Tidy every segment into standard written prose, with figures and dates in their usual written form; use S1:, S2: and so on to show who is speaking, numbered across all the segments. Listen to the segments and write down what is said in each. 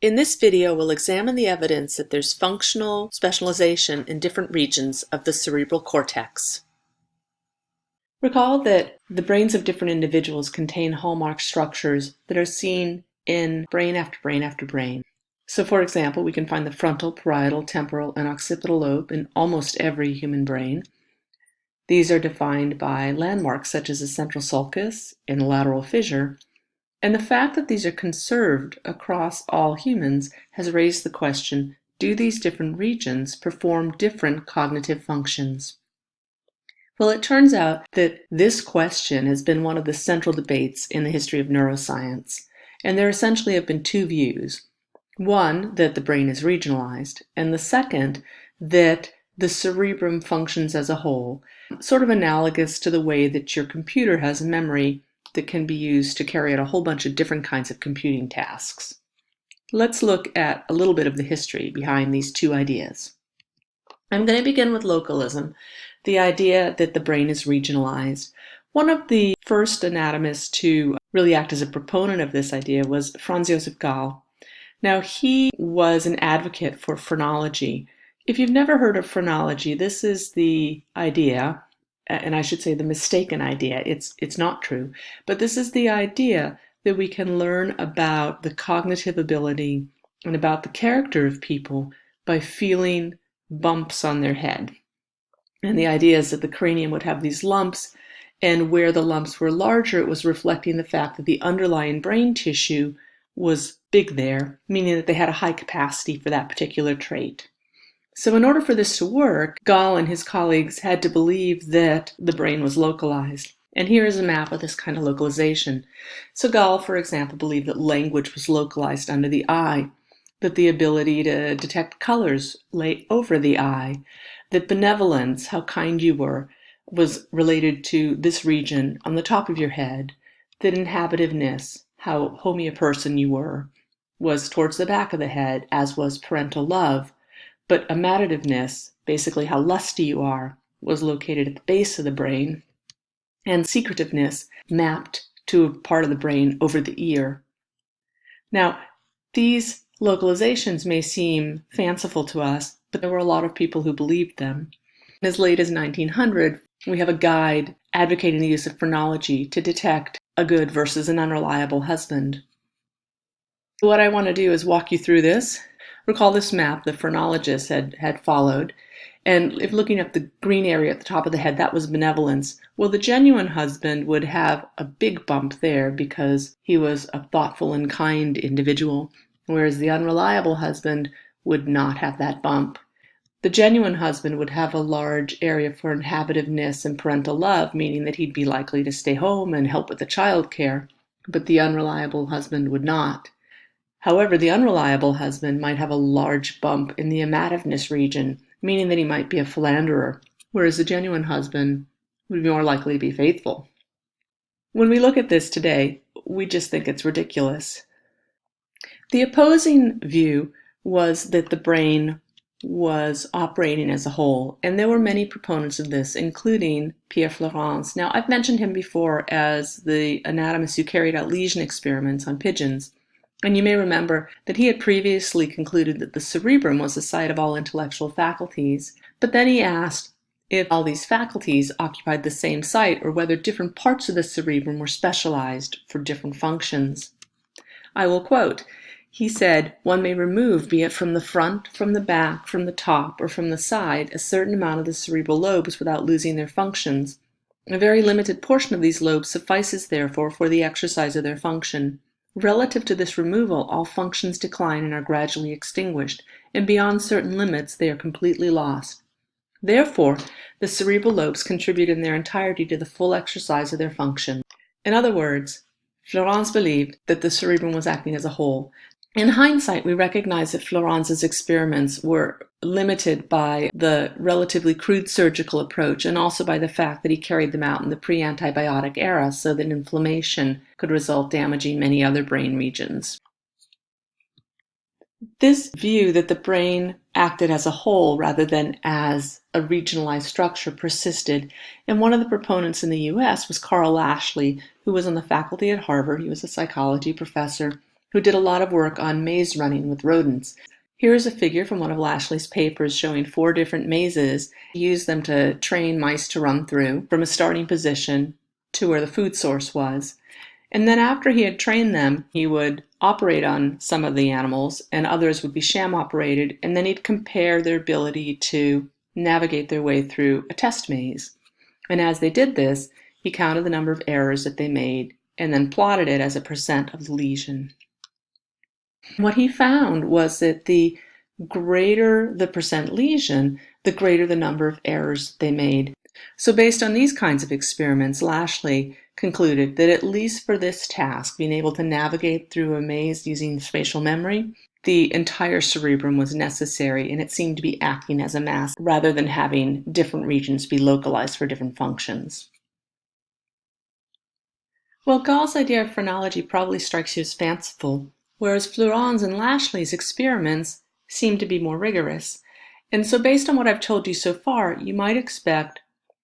S1: In this video, we'll examine the evidence that there's functional specialization in different regions of the cerebral cortex. Recall that the brains of different individuals contain hallmark structures that are seen in brain after brain after brain. So for example, we can find the frontal, parietal, temporal, and occipital lobe in almost every human brain. These are defined by landmarks such as the central sulcus and the lateral fissure. And the fact that these are conserved across all humans has raised the question, do these different regions perform different cognitive functions? Well, it turns out that this question has been one of the central debates in the history of neuroscience. And there essentially have been two views. One, that the brain is regionalized, and the second, that the cerebrum functions as a whole, sort of analogous to the way that your computer has memory that can be used to carry out a whole bunch of different kinds of computing tasks. Let's look at a little bit of the history behind these two ideas. I'm going to begin with localism, the idea that the brain is regionalized. One of the first anatomists to really act as a proponent of this idea was Franz Josef Gall. Now, he was an advocate for phrenology. If you've never heard of phrenology, this is the idea, and I should say the mistaken idea, it's not true, but this is the idea that we can learn about the cognitive ability and about the character of people by feeling bumps on their head. And the idea is that the cranium would have these lumps, and where the lumps were larger, it was reflecting the fact that the underlying brain tissue was big there, meaning that they had a high capacity for that particular trait. So in order for this to work, Gall and his colleagues had to believe that the brain was localized. And here is a map of this kind of localization. So Gall, for example, believed that language was localized under the eye, that the ability to detect colors lay over the eye, that benevolence, how kind you were, was related to this region on the top of your head, that inhabitiveness, how homey a person you were, was towards the back of the head, as was parental love. But amativeness, basically how lusty you are, was located at the base of the brain, and secretiveness mapped to a part of the brain over the ear. Now, these localizations may seem fanciful to us, but there were a lot of people who believed them. As late as 1900, we have a guide advocating the use of phrenology to detect a good versus an unreliable husband. What I want to do is walk you through this. Recall this map the phrenologist had followed, and if looking at the green area at the top of the head, that was benevolence. Well, the genuine husband would have a big bump there because he was a thoughtful and kind individual, whereas the unreliable husband would not have that bump. The genuine husband would have a large area for inhabitiveness and parental love, meaning that he'd be likely to stay home and help with the child care, but the unreliable husband would not. However, the unreliable husband might have a large bump in the amativeness region, meaning that he might be a philanderer, whereas the genuine husband would be more likely to be faithful. When we look at this today, we just think it's ridiculous. The opposing view was that the brain was operating as a whole, and there were many proponents of this, including Pierre Flourens. Now, I've mentioned him before as the anatomist who carried out lesion experiments on pigeons. And you may remember that he had previously concluded that the cerebrum was the site of all intellectual faculties, but then he asked if all these faculties occupied the same site or whether different parts of the cerebrum were specialized for different functions. I will quote, he said, one may remove, be it from the front, from the back, from the top, or from the side, a certain amount of the cerebral lobes without losing their functions. A very limited portion of these lobes suffices, therefore, for the exercise of their function. Relative to this removal, all functions decline and are gradually extinguished, and beyond certain limits they are completely lost. Therefore, the cerebral lobes contribute in their entirety to the full exercise of their function. In other words, Flourens believed that the cerebrum was acting as a whole. In hindsight, we recognize that Flourens's experiments were limited by the relatively crude surgical approach and also by the fact that he carried them out in the pre-antibiotic era so that inflammation could result damaging many other brain regions. This view that the brain acted as a whole rather than as a regionalized structure persisted, and one of the proponents in the US was Carl Lashley, who was on the faculty at Harvard. He was a psychology professor who did a lot of work on maze running with rodents. Here is a figure from one of Lashley's papers showing 4 different mazes. He used them to train mice to run through from a starting position to where the food source was. And then after he had trained them, he would operate on some of the animals and others would be sham operated, and then he'd compare their ability to navigate their way through a test maze. And as they did this, he counted the number of errors that they made and then plotted it as a percent of the lesion. What he found was that the greater the percent lesion, the greater the number of errors they made. So based on these kinds of experiments, Lashley concluded that at least for this task, being able to navigate through a maze using spatial memory, the entire cerebrum was necessary, and it seemed to be acting as a mass rather than having different regions be localized for different functions. Well, Gall's idea of phrenology probably strikes you as fanciful, whereas Fleuron's and Lashley's experiments seem to be more rigorous. And so based on what I've told you so far, you might expect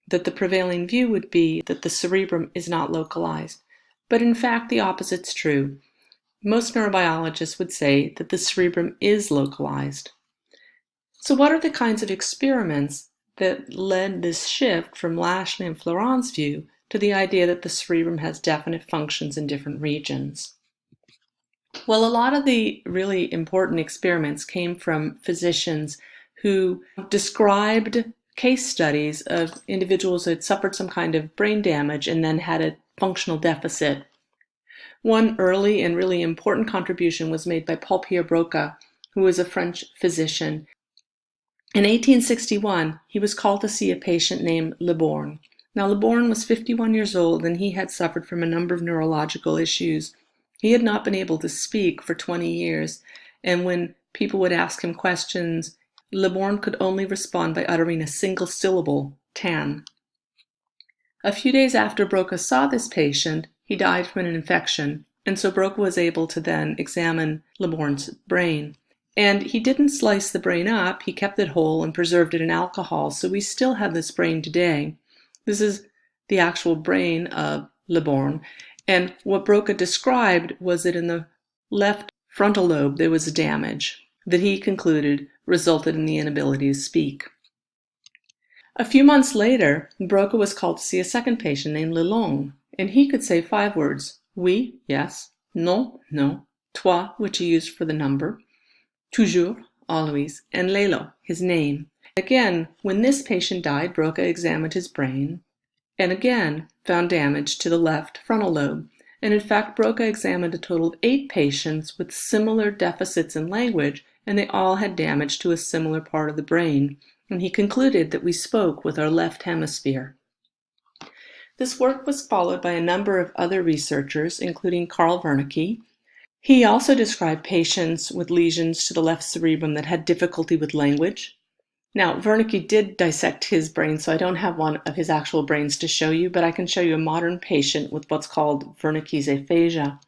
S1: that the prevailing view would be that the cerebrum is not localized. But in fact, the opposite's true. Most neurobiologists would say that the cerebrum is localized. So what are the kinds of experiments that led this shift from Lashley and Fleuron's view to the idea that the cerebrum has definite functions in different regions? Well, a lot of the really important experiments came from physicians who described case studies of individuals who had suffered some kind of brain damage and then had a functional deficit. One early and really important contribution was made by Paul-Pierre Broca, who was a French physician. In 1861, he was called to see a patient named Le Borgne. Now, Le Borgne was 51 years old and he had suffered from a number of neurological issues. He had not been able to speak for 20 years, and when people would ask him questions, Le Borgne could only respond by uttering a single syllable, tan. A few days after Broca saw this patient, he died from an infection, and so Broca was able to then examine Le Borgne's brain. And he didn't slice the brain up, he kept it whole and preserved it in alcohol, so we still have this brain today. This is the actual brain of Le Borgne, and what Broca described was that in the left frontal lobe there was damage that he concluded resulted in the inability to speak. A few months later, Broca was called to see a second patient named Lelong, and he could say 5 words: oui, yes; non, no; toi, which he used for the number; toujours, always; and Lelo, his name. Again, when this patient died, Broca examined his brain, and again found damage to the left frontal lobe. And in fact, Broca examined a total of 8 patients with similar deficits in language, and they all had damage to a similar part of the brain. And he concluded that we spoke with our left hemisphere. This work was followed by a number of other researchers, including Carl Wernicke. He also described patients with lesions to the left cerebrum that had difficulty with language. Now, Wernicke did dissect his brain, so I don't have one of his actual brains to show you, but I can show you a modern patient with what's called Wernicke's aphasia.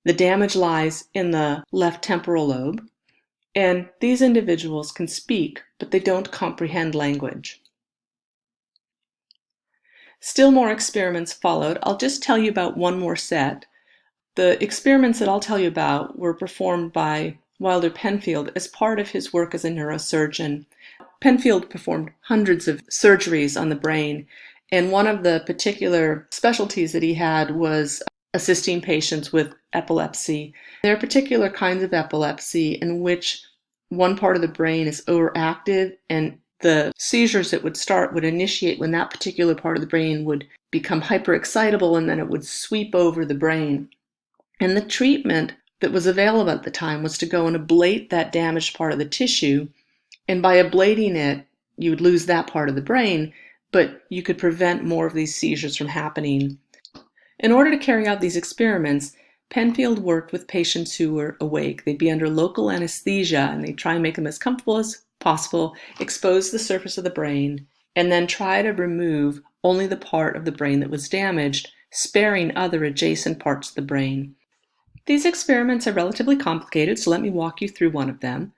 S1: The damage lies in the left temporal lobe, and these individuals can speak, but they don't comprehend language. Still more experiments followed. I'll just tell you about one more set. The experiments that I'll tell you about were performed by Wilder Penfield as part of his work as a neurosurgeon. Penfield performed hundreds of surgeries on the brain, and one of the particular specialties that he had was assisting patients with epilepsy. There are particular kinds of epilepsy in which one part of the brain is overactive, and the seizures that would start would initiate when that particular part of the brain would become hyperexcitable, and then it would sweep over the brain. And the treatment that was available at the time was to go and ablate that damaged part of the tissue, and by ablating it, you would lose that part of the brain, but you could prevent more of these seizures from happening. In order to carry out these experiments, Penfield worked with patients who were awake. They'd be under local anesthesia, and they'd try and make them as comfortable as possible, expose the surface of the brain, and then try to remove only the part of the brain that was damaged, sparing other adjacent parts of the brain. These experiments are relatively complicated, so let me walk you through one of them.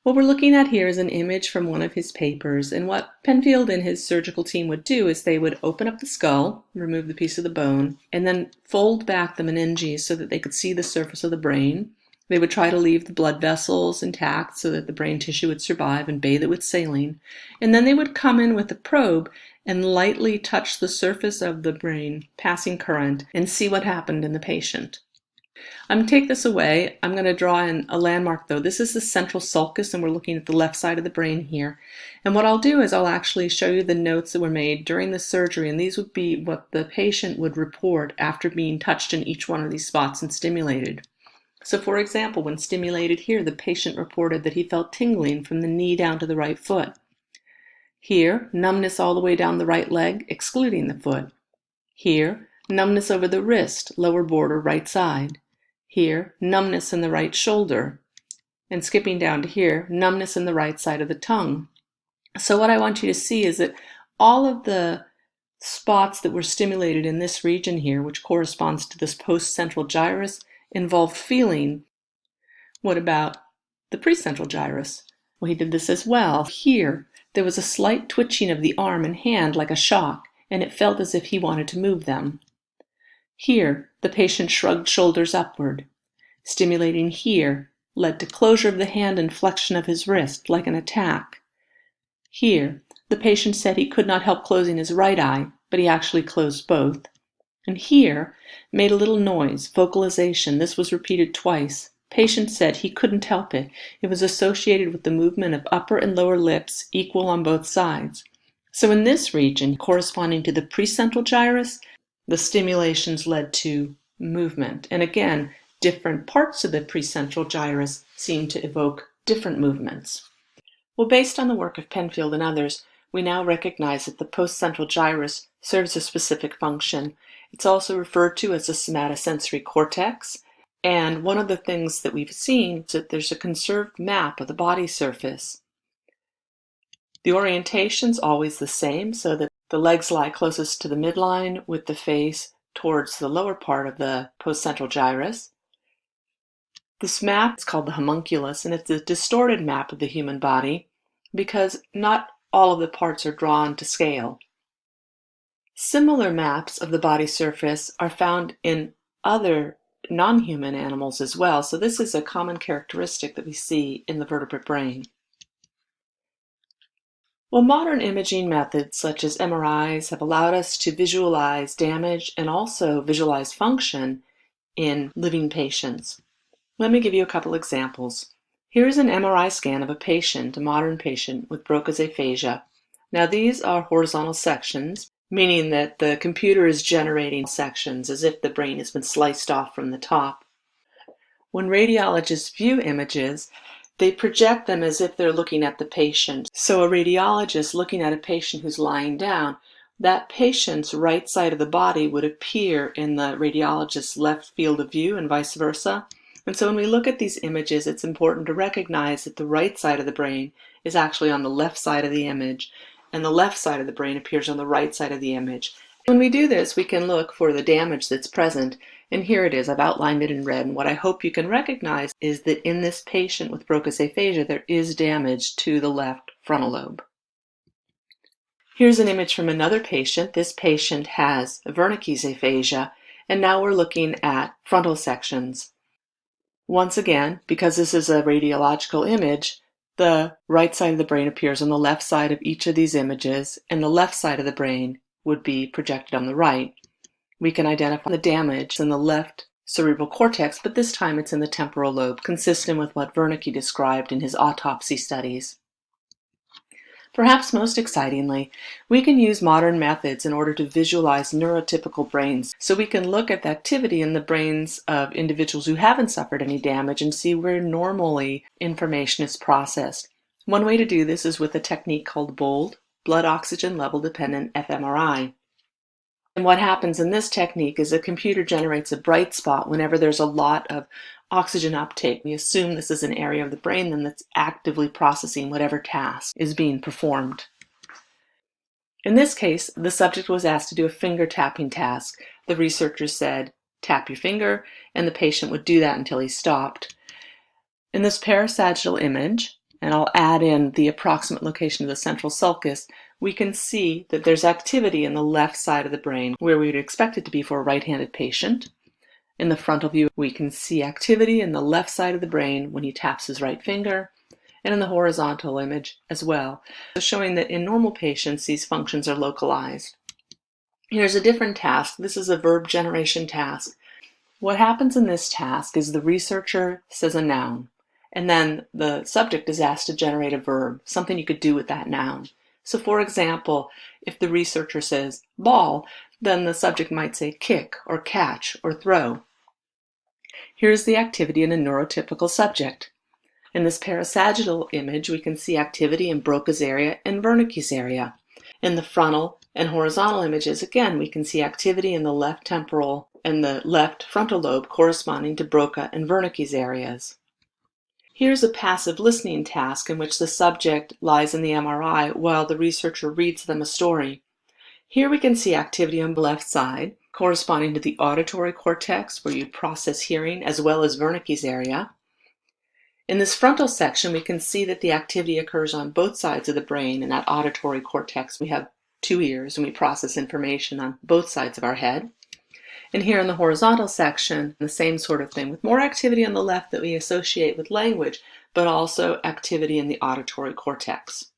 S1: What we're looking at here is an image from one of his papers, and what Penfield and his surgical team would do is they would open up the skull, remove the piece of the bone, and then fold back the meninges so that they could see the surface of the brain. They would try to leave the blood vessels intact so that the brain tissue would survive and bathe it with saline. And then they would come in with a probe and lightly touch the surface of the brain, passing current, and see what happened in the patient. I'm going to take this away. I'm going to draw in a landmark though. This is the central sulcus, and we're looking at the left side of the brain here. And what I'll do is I'll actually show you the notes that were made during the surgery, and these would be what the patient would report after being touched in each one of these spots and stimulated. So for example, when stimulated here, the patient reported that he felt tingling from the knee down to the right foot. Here, numbness all the way down the right leg, excluding the foot. Here, numbness over the wrist, lower border, right side. Here, numbness in the right shoulder. And skipping down to here, numbness in the right side of the tongue. So what I want you to see is that all of the spots that were stimulated in this region here, which corresponds to this post-central gyrus, involved feeling. What about the precentral gyrus? Well, he did this as well. Here, there was a slight twitching of the arm and hand like a shock, and it felt as if he wanted to move them. Here, the patient shrugged shoulders upward. Stimulating here led to closure of the hand and flexion of his wrist, like an attack. Here, the patient said he could not help closing his right eye, but he actually closed both. And here, made a little noise, vocalization. This was repeated twice. Patient said he couldn't help it. It was associated with the movement of upper and lower lips, equal on both sides. So in this region, corresponding to the precentral gyrus, the stimulations led to movement. And again, different parts of the precentral gyrus seem to evoke different movements. Well, based on the work of Penfield and others, we now recognize that the postcentral gyrus serves a specific function. It's also referred to as the somatosensory cortex. And one of the things that we've seen is that there's a conserved map of the body surface. The orientation's always the same, so that the legs lie closest to the midline with the face towards the lower part of the postcentral gyrus. This map is called the homunculus, and it's a distorted map of the human body because not all of the parts are drawn to scale. Similar maps of the body surface are found in other non-human animals as well, so this is a common characteristic that we see in the vertebrate brain. Well, modern imaging methods such as MRIs have allowed us to visualize damage and also visualize function in living patients. Let me give you a couple examples. Here's an MRI scan of a patient, a modern patient, with Broca's aphasia. Now these are horizontal sections, meaning that the computer is generating sections as if the brain has been sliced off from the top. When radiologists view images, they project them as if they're looking at the patient. So a radiologist looking at a patient who's lying down, that patient's right side of the body would appear in the radiologist's left field of view and vice versa. And so when we look at these images, it's important to recognize that the right side of the brain is actually on the left side of the image, and the left side of the brain appears on the right side of the image. When we do this, we can look for the damage that's present, and here it is. I've outlined it in red, and what I hope you can recognize is that in this patient with Broca's aphasia, there is damage to the left frontal lobe. Here's an image from another patient. This patient has Wernicke's aphasia, and now we're looking at frontal sections. Once again, because this is a radiological image, the right side of the brain appears on the left side of each of these images, and the left side of the brain would be projected on the right. We can identify the damage in the left cerebral cortex, but this time it's in the temporal lobe, consistent with what Wernicke described in his autopsy studies. Perhaps most excitingly, we can use modern methods in order to visualize neurotypical brains, so we can look at the activity in the brains of individuals who haven't suffered any damage and see where normally information is processed. One way to do this is with a technique called BOLD, blood oxygen level dependent fMRI. And what happens in this technique is the computer generates a bright spot whenever there's a lot of oxygen uptake. We assume this is an area of the brain then that's actively processing whatever task is being performed. In this case, the subject was asked to do a finger tapping task. The researchers said, tap your finger, and the patient would do that until he stopped. In this parasagittal image, and I'll add in the approximate location of the central sulcus, we can see that there's activity in the left side of the brain where we would expect it to be for a right-handed patient. In the frontal view, we can see activity in the left side of the brain when he taps his right finger, and in the horizontal image as well, showing that in normal patients these functions are localized. Here's a different task. This is a verb generation task. What happens in this task is the researcher says a noun, and then the subject is asked to generate a verb, something you could do with that noun. So for example, if the researcher says ball, then the subject might say kick or catch or throw. Here's the activity in a neurotypical subject. In this parasagittal image, we can see activity in Broca's area and Wernicke's area. In the frontal and horizontal images, again, we can see activity in the left temporal and the left frontal lobe corresponding to Broca and Wernicke's areas. Here's a passive listening task in which the subject lies in the MRI while the researcher reads them a story. Here we can see activity on the left side, corresponding to the auditory cortex, where you process hearing, as well as Wernicke's area. In this frontal section, we can see that the activity occurs on both sides of the brain. In that auditory cortex, we have two ears, and we process information on both sides of our head. And here in the horizontal section, the same sort of thing, with more activity on the left that we associate with language, but also activity in the auditory cortex.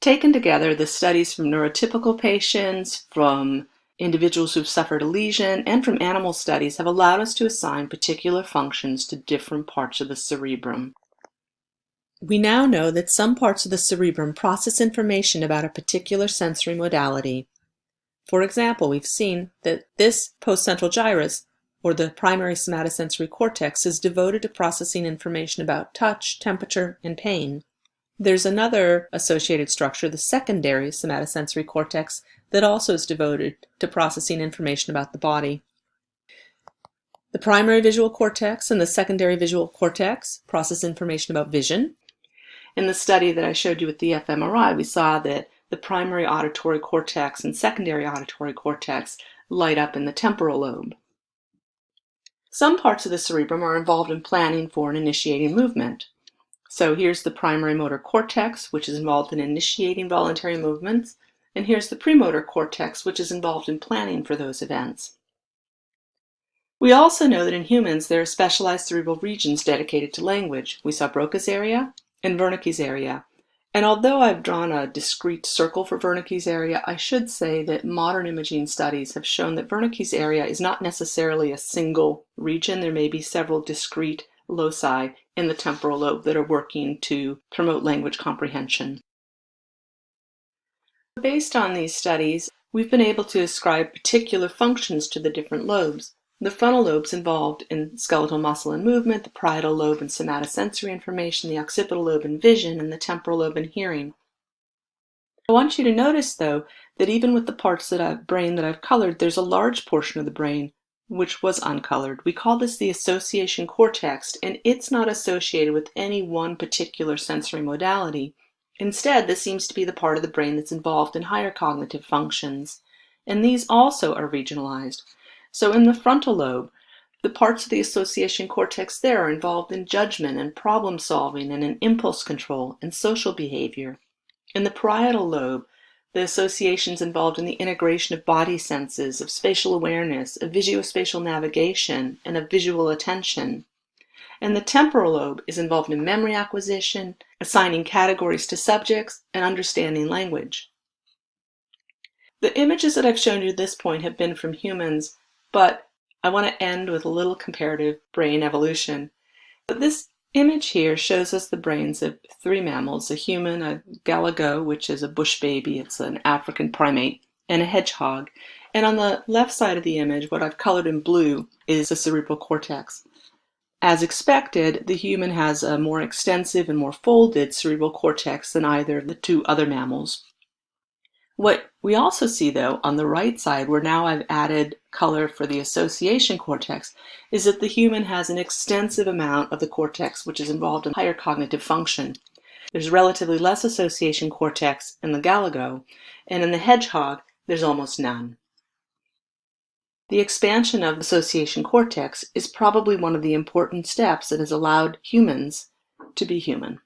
S1: Taken together, the studies from neurotypical patients, from individuals who've suffered a lesion, and from animal studies have allowed us to assign particular functions to different parts of the cerebrum. We now know that some parts of the cerebrum process information about a particular sensory modality. For example, we've seen that this postcentral gyrus, or the primary somatosensory cortex, is devoted to processing information about touch, temperature, and pain. There's another associated structure, the secondary somatosensory cortex, that also is devoted to processing information about the body. The primary visual cortex and the secondary visual cortex process information about vision. In the study that I showed you with the fMRI, we saw that the primary auditory cortex and secondary auditory cortex light up in the temporal lobe. Some parts of the cerebrum are involved in planning for and initiating movement. So here's the primary motor cortex, which is involved in initiating voluntary movements, and here's the premotor cortex, which is involved in planning for those events. We also know that in humans there are specialized cerebral regions dedicated to language. We saw Broca's area and Wernicke's area. And although I've drawn a discrete circle for Wernicke's area, I should say that modern imaging studies have shown that Wernicke's area is not necessarily a single region. There may be several discrete loci in the temporal lobe that are working to promote language comprehension. Based on these studies, we've been able to ascribe particular functions to the different lobes. The frontal lobe's involved in skeletal muscle and movement, the parietal lobe in somatosensory information, the occipital lobe in vision, and the temporal lobe in hearing. I want you to notice, though, that even with the parts of the brain that I've colored, there's a large portion of the brain which was uncolored. We call this the association cortex, and it's not associated with any one particular sensory modality. Instead, this seems to be the part of the brain that's involved in higher cognitive functions, and these also are regionalized. So in the frontal lobe, the parts of the association cortex there are involved in judgment and problem solving and in impulse control and social behavior. In the parietal lobe, the associations involved in the integration of body senses, of spatial awareness, of visuospatial navigation, and of visual attention. And the temporal lobe is involved in memory acquisition, assigning categories to subjects, and understanding language. The images that I've shown you at this point have been from humans, but I want to end with a little comparative brain evolution. But this image here shows us the brains of three mammals: a human, a galago, which is a bush baby, it's an African primate, and a hedgehog. And on the left side of the image, what I've colored in blue is the cerebral cortex. As expected, the human has a more extensive and more folded cerebral cortex than either of the two other mammals. What we also see, though, on the right side, where now I've added color for the association cortex, is that the human has an extensive amount of the cortex which is involved in higher cognitive function. There's relatively less association cortex in the galago, and in the hedgehog, there's almost none. The expansion of the association cortex is probably one of the important steps that has allowed humans to be human.